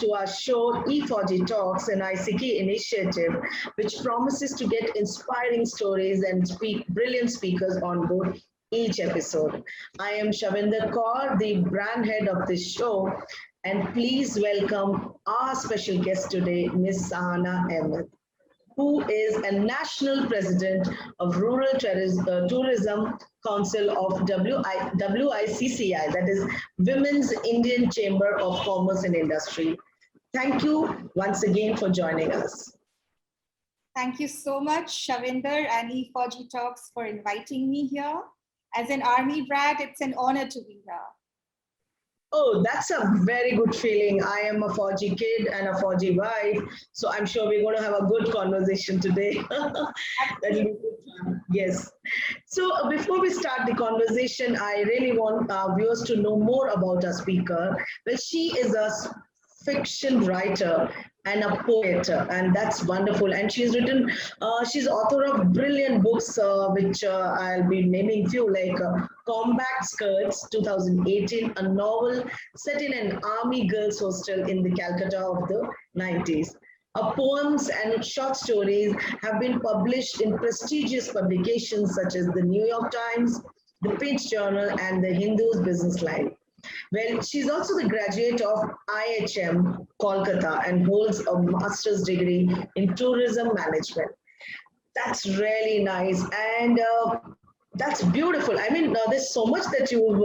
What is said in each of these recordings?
to our show Efauji Talks, an IESECCI initiative which promises to get inspiring stories and brilliant speakers on board each episode. I am Shavinder Kaur, the brand head of this show, and please welcome our special guest today, Ms. Sahana Ahmed, who is a national president of Rural Tourism Council of WICCI, that is Women's Indian Chamber of Commerce and Industry. Thank you once again for joining us. Thank you so much, Shavinder and Fauji Talks, for inviting me here. As an Army brat, it's an honor to be here. Oh, that's a very good feeling. I am a Fauji kid and a Fauji wife, so I'm sure we're going to have a good conversation today. That'll be good fun. Yes. So before we start the conversation, I really want our viewers to know more about our speaker. Well, she is a fiction writer and a poet, and that's wonderful. And she's written, she's author of brilliant books, which I'll be naming few, like Combat Skirts, 2018, a novel set in an army girls' hostel in the Calcutta of the 90s. Her poems and short stories have been published in prestigious publications such as the New York Times, the Pinch Journal, and the Hindu's Business Line. Well, she's also the graduate of IHM, Kolkata, and holds a master's degree in tourism management. That's really nice. And that's beautiful. I mean, there's so much that you've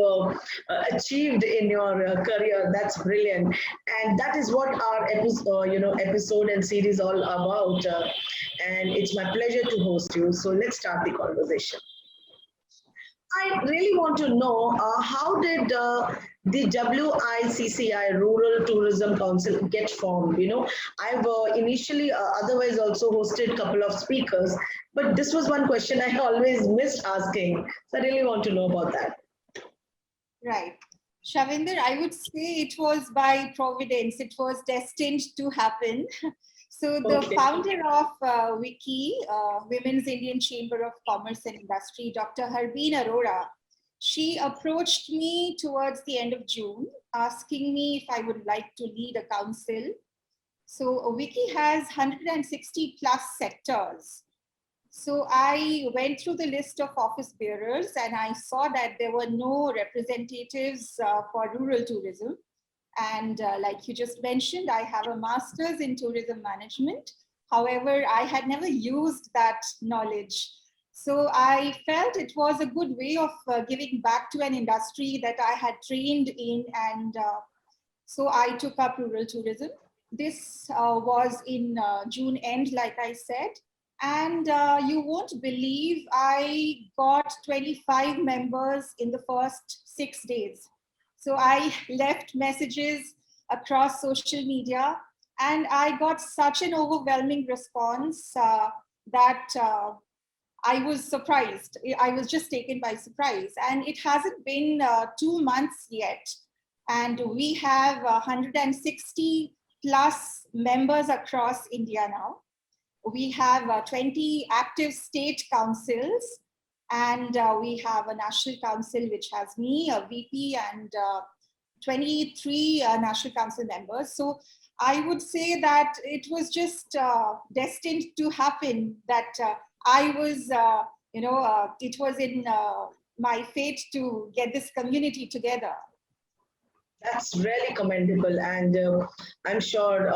achieved in your career. That's brilliant. And that is what our episode and series all about. And it's my pleasure to host you. So let's start the conversation. I really want to know how did the WICCI Rural Tourism Council get formed? You know, I've initially otherwise also hosted a couple of speakers, but this was one question I always missed asking. So I really want to know about that. Right. Shavinder, I would say it was by providence. It was destined to happen. So the founder of WICCI, Women's Indian Chamber of Commerce and Industry, Dr. Harbeen Arora, she approached me towards the end of June, asking me if I would like to lead a council. So WICCI has 160 plus sectors. So I went through the list of office bearers and I saw that there were no representatives for rural tourism. And like you just mentioned, I have a master's in tourism management. However, I had never used that knowledge. So I felt it was a good way of giving back to an industry that I had trained in. And so I took up rural tourism. This was in June end, like I said. And you won't believe I got 25 members in the first 6 days. So I left messages across social media and I got such an overwhelming response that I was surprised. I was just taken by surprise. And it hasn't been 2 months yet. And we have 160 plus members across India now. We have 20 active state councils. And we have a national council which has me, a VP, and 23 national council members. So I would say that it was just destined to happen that I was, it was in my fate to get this community together. That's really commendable, and I'm sure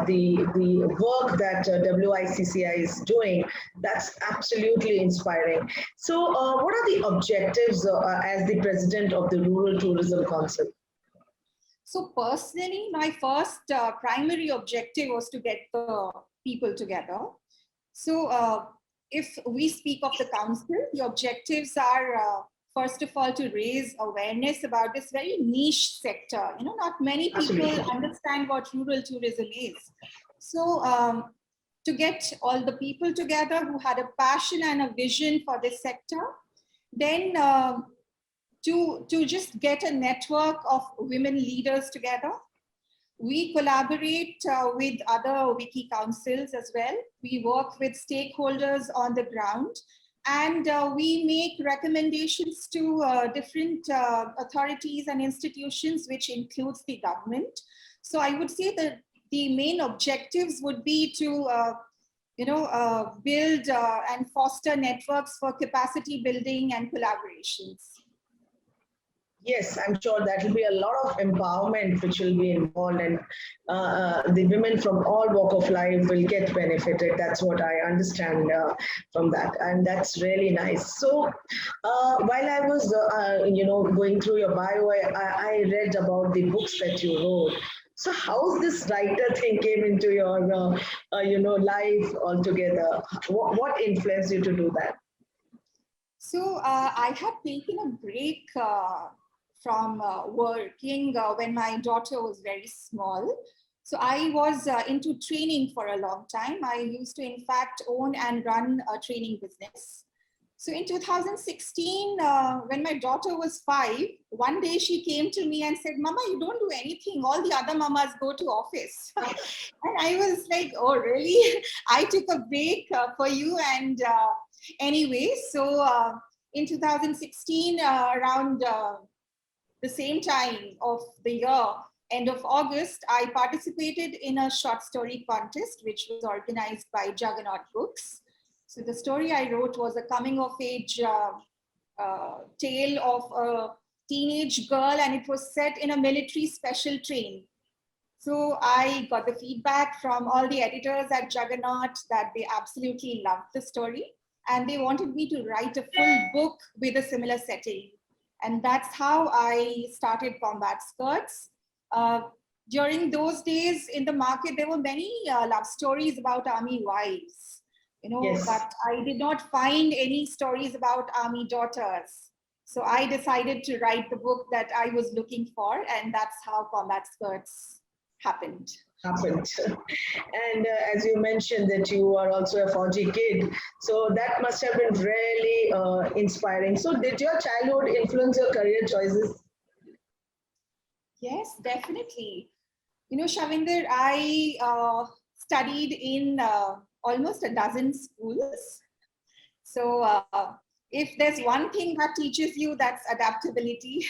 the work that WICCI is doing, that's absolutely inspiring. So what are the objectives as the president of the Rural Tourism Council? So personally, my first primary objective was to get the people together. So if we speak of the council, the objectives are first of all, to raise awareness about this very niche sector. You know, not many people understand what rural tourism is. So to get all the people together who had a passion and a vision for this sector, then to just get a network of women leaders together. We collaborate with other WICCI councils as well. We work with stakeholders on the ground. And we make recommendations to different authorities and institutions, which includes the government. So I would say that the main objectives would be to build and foster networks for capacity building and collaborations. Yes, I'm sure that will be a lot of empowerment which will be involved, and the women from all walk of life will get benefited. That's what I understand from that, and that's really nice. So, while I was, going through your bio, I read about the books that you wrote. So, how's this writer thing came into your, life altogether? What influenced you to do that? So I had taken a break from working when my daughter was very small. So I was into training for a long time. I used to, in fact, own and run a training business. So in 2016, when my daughter was 5, one day she came to me and said, "Mama, you don't do anything. All the other mamas go to office." And I was like, "Oh, really?" I took a break for you. And anyway, so in 2016, around the same time of the year, end of August, I participated in a short story contest, which was organized by Juggernaut Books. So the story I wrote was a coming of age tale of a teenage girl, and it was set in a military special train. So I got the feedback from all the editors at Juggernaut that they absolutely loved the story, and they wanted me to write a full book with a similar setting. And that's how I started Combat Skirts. During those days in the market, there were many love stories about army wives, Yes. but I did not find any stories about army daughters. So I decided to write the book that I was looking for, and that's how Combat Skirts happened. And as you mentioned that you are also a Fauji kid, so that must have been really inspiring. So did your childhood influence your career choices? Yes, definitely. Shavinder, I studied in almost a dozen schools. So if there's one thing that teaches you, that's adaptability.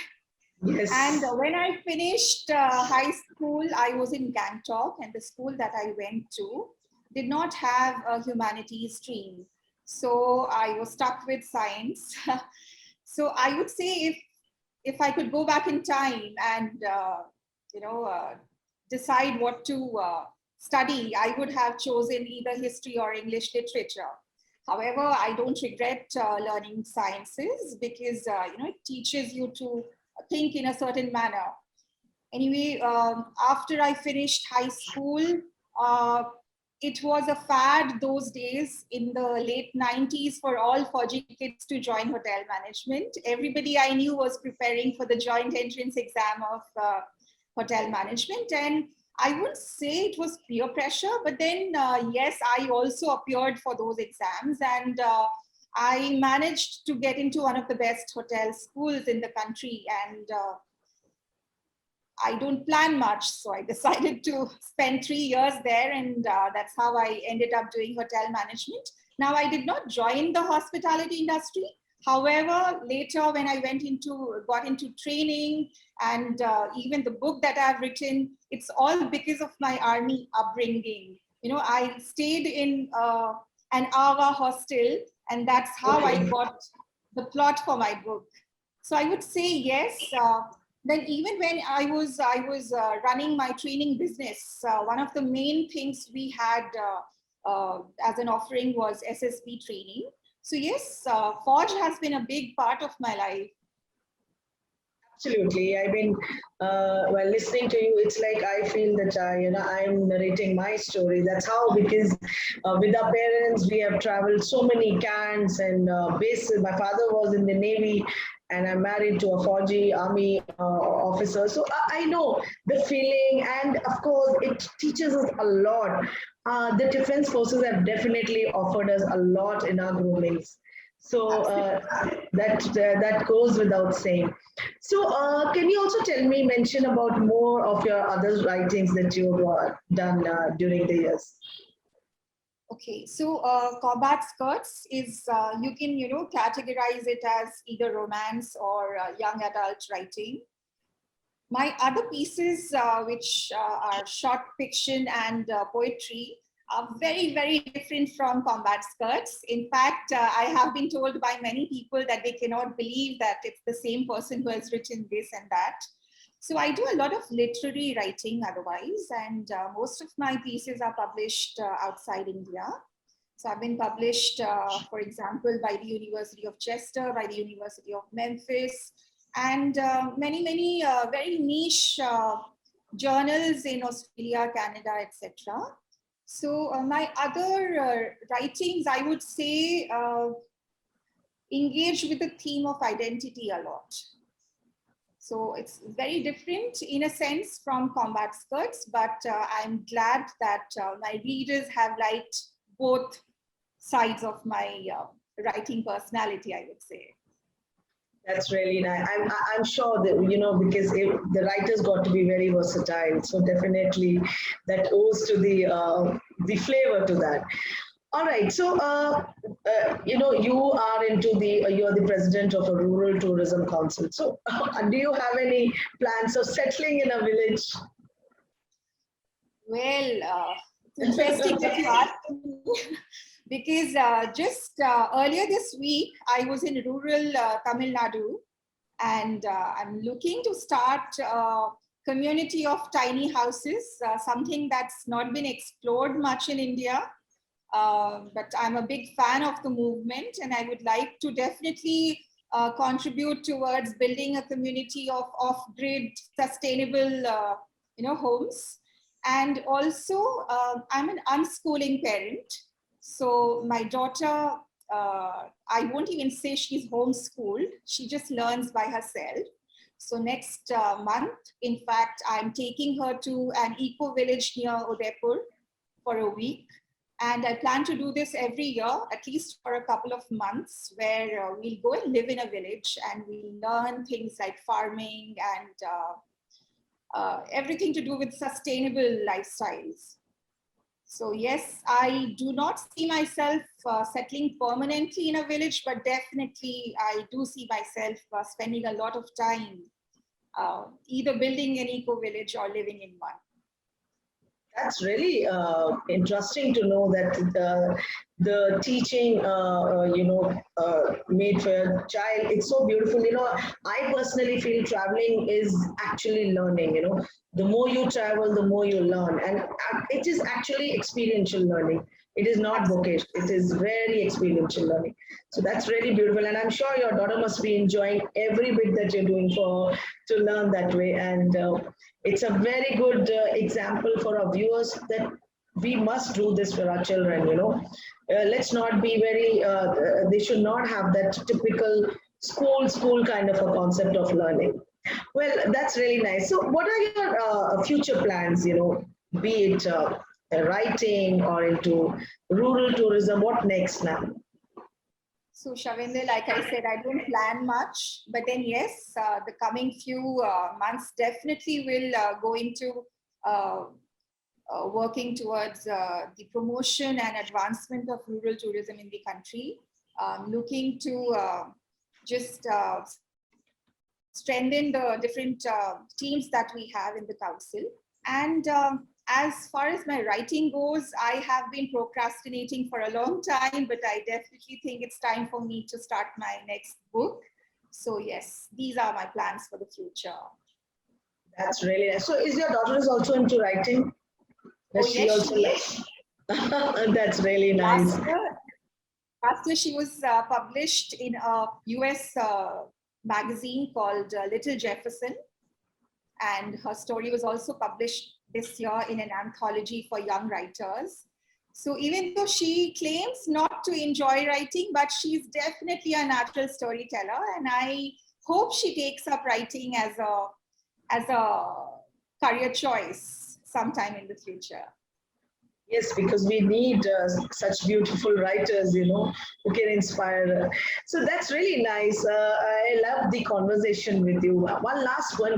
Yes. And when I finished high school, I was in Gangtok, and the school that I went to did not have a humanities stream. So I was stuck with science. So I would say if I could go back in time and decide what to study, I would have chosen either history or English literature. However, I don't regret learning sciences because it teaches you to think in a certain manner. Anyway, after I finished high school, it was a fad those days in the late 90s for all Fauji kids to join hotel management. Everybody I knew was preparing for the joint entrance exam of hotel management. And I wouldn't say it was peer pressure, but then, yes, I also appeared for those exams. And I managed to get into one of the best hotel schools in the country. And I don't plan much, so I decided to spend 3 years there, and that's how I ended up doing hotel management. Now, I did not join the hospitality industry. However, later when I got into training, and even the book that I've written, it's all because of my army upbringing. I stayed in an Ava hostel, and that's how I got the plot for my book. So I would say yes. Then even when I was running my training business, one of the main things we had as an offering was SSB training. So yes, Forge has been a big part of my life. Absolutely. I mean, while listening to you, it's like I feel that I'm narrating my story. That's how, because with our parents we have traveled so many camps and bases. My father was in the Navy, and I'm married to a Fauji army officer. So I know the feeling, and of course, it teaches us a lot. The defense forces have definitely offered us a lot in our groomings. So that goes without saying. So can you also mention about more of your other writings that you've done during the years? Okay, so Combat Skirts is, you can, categorize it as either romance or young adult writing. My other pieces, which are short fiction and poetry, are very, very different from combat skirts. In fact, I have been told by many people that they cannot believe that it's the same person who has written this and that. So I do a lot of literary writing otherwise, and most of my pieces are published outside India. So I've been published, for example, by the University of Chester, by the University of Memphis, and many, many very niche journals in Australia, Canada, etc. So my other writings, I would say, engage with the theme of identity a lot. So it's very different in a sense from combat skirts, but I'm glad that my readers have liked both sides of my writing personality, I would say. That's really nice. I'm sure that, because the writers got to be very versatile. So definitely that owes to the flavor to that. All right. So, you are you're the president of a rural tourism council. So do you have any plans of settling in a village? Well, it's interesting that you asked me. Because just earlier this week, I was in rural Tamil Nadu, and I'm looking to start a community of tiny houses, something that's not been explored much in India. But I'm a big fan of the movement, and I would like to definitely contribute towards building a community of off-grid, sustainable, homes. And also, I'm an unschooling parent. So my daughter, I won't even say she's homeschooled. She just learns by herself. So next month, in fact, I'm taking her to an eco village near Udaipur for a week. And I plan to do this every year, at least for a couple of months, where we'll go and live in a village and we'll learn things like farming and everything to do with sustainable lifestyles. So yes, I do not see myself settling permanently in a village, but definitely I do see myself spending a lot of time either building an eco village or living in one. That's really interesting to know that the teaching, made for a child, it's so beautiful. I personally feel traveling is actually learning. The more you travel, the more you learn. And it is actually experiential learning. It is not bookish. It is very experiential learning. So that's really beautiful. And I'm sure your daughter must be enjoying every bit that you're doing to learn that way. And it's a very good example for our viewers that we must do this for our children. Let's not be they should not have that typical school kind of a concept of learning. Well, that's really nice. So what are your future plans, be it writing or into rural tourism? What next now? So Shavinder, like I said, I don't plan much, but then yes, the coming few months definitely will go into working towards the promotion and advancement of rural tourism in the country, looking to just strengthen the different teams that we have in the council. And as far as my writing goes, I have been procrastinating for a long time, but I definitely think it's time for me to start my next book. So yes, these are my plans for the future. That's really nice. So is your daughter also into writing? Does she also That's really nice. Last year she was published in a US magazine called Little Jefferson. And her story was also published this year in an anthology for young writers. So even though she claims not to enjoy writing, but she's definitely a natural storyteller. And I hope she takes up writing as a career choice sometime in the future. Yes, because we need such beautiful writers, who can inspire. So that's really nice. I love the conversation with you. One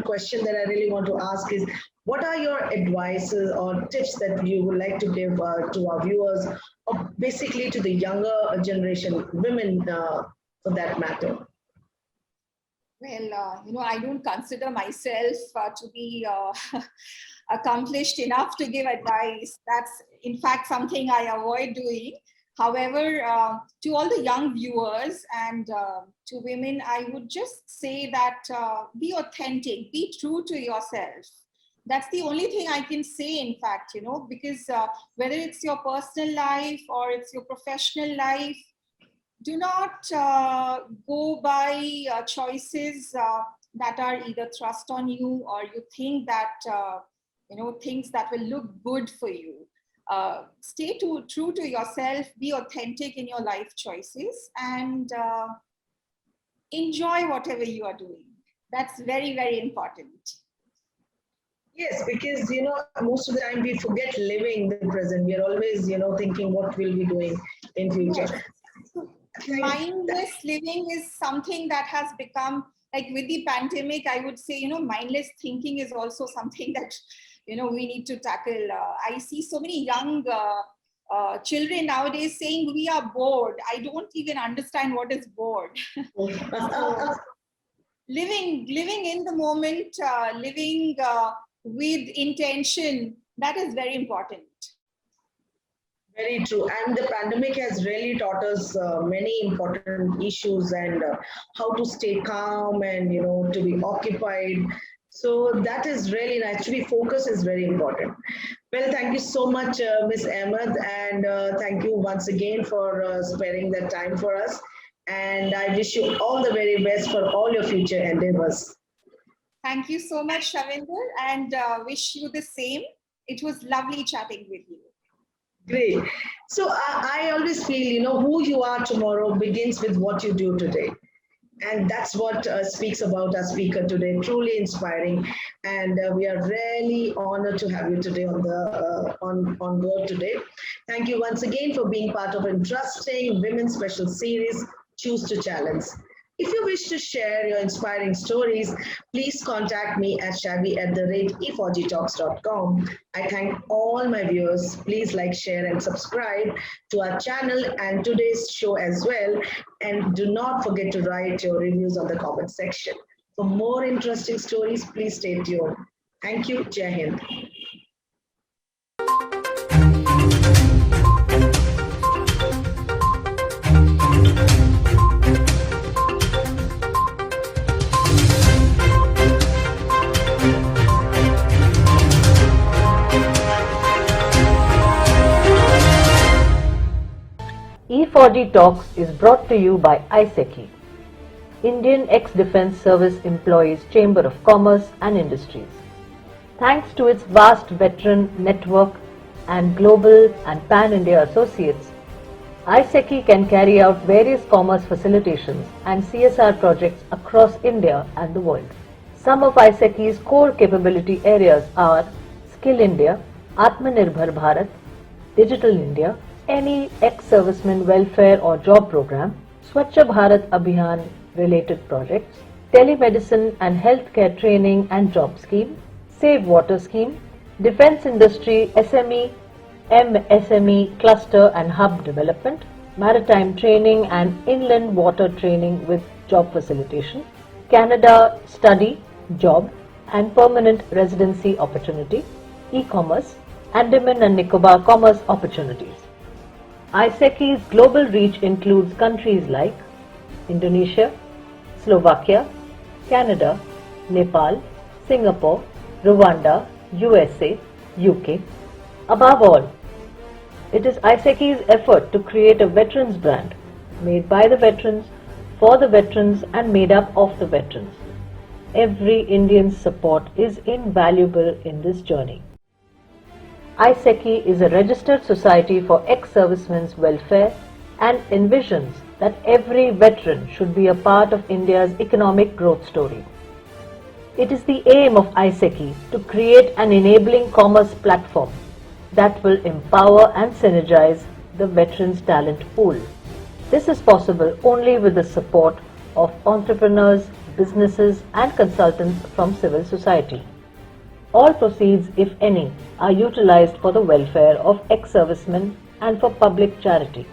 question that I really want to ask is, what are your advices or tips that you would like to give to our viewers, or basically to the younger generation, women for that matter? Well, I don't consider myself to be accomplished enough to give advice. That's, in fact, something I avoid doing. However, to all the young viewers and to women, I would just say that be authentic, be true to yourself. That's the only thing I can say, in fact, because whether it's your personal life or it's your professional life, do not go by choices that are either thrust on you, or you think that, things that will look good for you. Stay true to yourself, be authentic in your life choices, and enjoy whatever you are doing. That's very, very important. Yes, because most of the time we forget living the present. We are always thinking what we'll be doing in future. Yes. Mindless living is something that has become, like, with the pandemic, I would say, mindless thinking is also something that we need to tackle. I see so many young children nowadays saying we are bored. I don't even understand what is bored. So, living in the moment, living with intention, that is very important. Very true. And the pandemic has really taught us many important issues and how to stay calm and, to be occupied. So that is really nice. To be focused is very important. Well, thank you so much, Ms. Ahmed. And thank you once again for sparing that time for us. And I wish you all the very best for all your future endeavors. Thank you so much, Shavinder, and wish you the same. It was lovely chatting with you. Great. So I always feel, who you are tomorrow begins with what you do today. And that's what speaks about our speaker today. Truly inspiring. And we are really honored to have you today on board today. Thank you once again for being part of interesting women's special series, Choose to Challenge. If you wish to share your inspiring stories, please contact me at shavi@efaujitalks.com. I thank all my viewers. Please like, share, and subscribe to our channel and today's show as well. And do not forget to write your reviews on the comment section. For more interesting stories, please stay tuned. Thank you. Jai Hind. Fauji Talks is brought to you by IESECCI, Indian Ex-Defence Service Employees Chamber of Commerce and Industries. Thanks to its vast veteran network and global and pan-India associates, IESECCI can carry out various commerce facilitations and CSR projects across India and the world. Some of IESECCI's core capability areas are Skill India, Atmanirbhar Bharat, Digital India, any ex-serviceman welfare or job program, Swachh Bharat Abhiyan related projects, telemedicine and healthcare training and job scheme, Save Water scheme, defence industry SME, MSME cluster and hub development, maritime training and inland water training with job facilitation, Canada study, job and permanent residency opportunity, e-commerce, Andaman and Nicobar commerce opportunities. IESECCI's global reach includes countries like Indonesia, Slovakia, Canada, Nepal, Singapore, Rwanda, USA, UK. Above all, it is IESECCI's effort to create a veterans brand made by the veterans, for the veterans and made up of the veterans. Every Indian's support is invaluable in this journey. IESECCI is a registered society for ex-servicemen's welfare and envisions that every veteran should be a part of India's economic growth story. It is the aim of IESECCI to create an enabling commerce platform that will empower and synergize the veterans' talent pool. This is possible only with the support of entrepreneurs, businesses and consultants from civil society. All proceeds, if any, are utilized for the welfare of ex-servicemen and for public charity.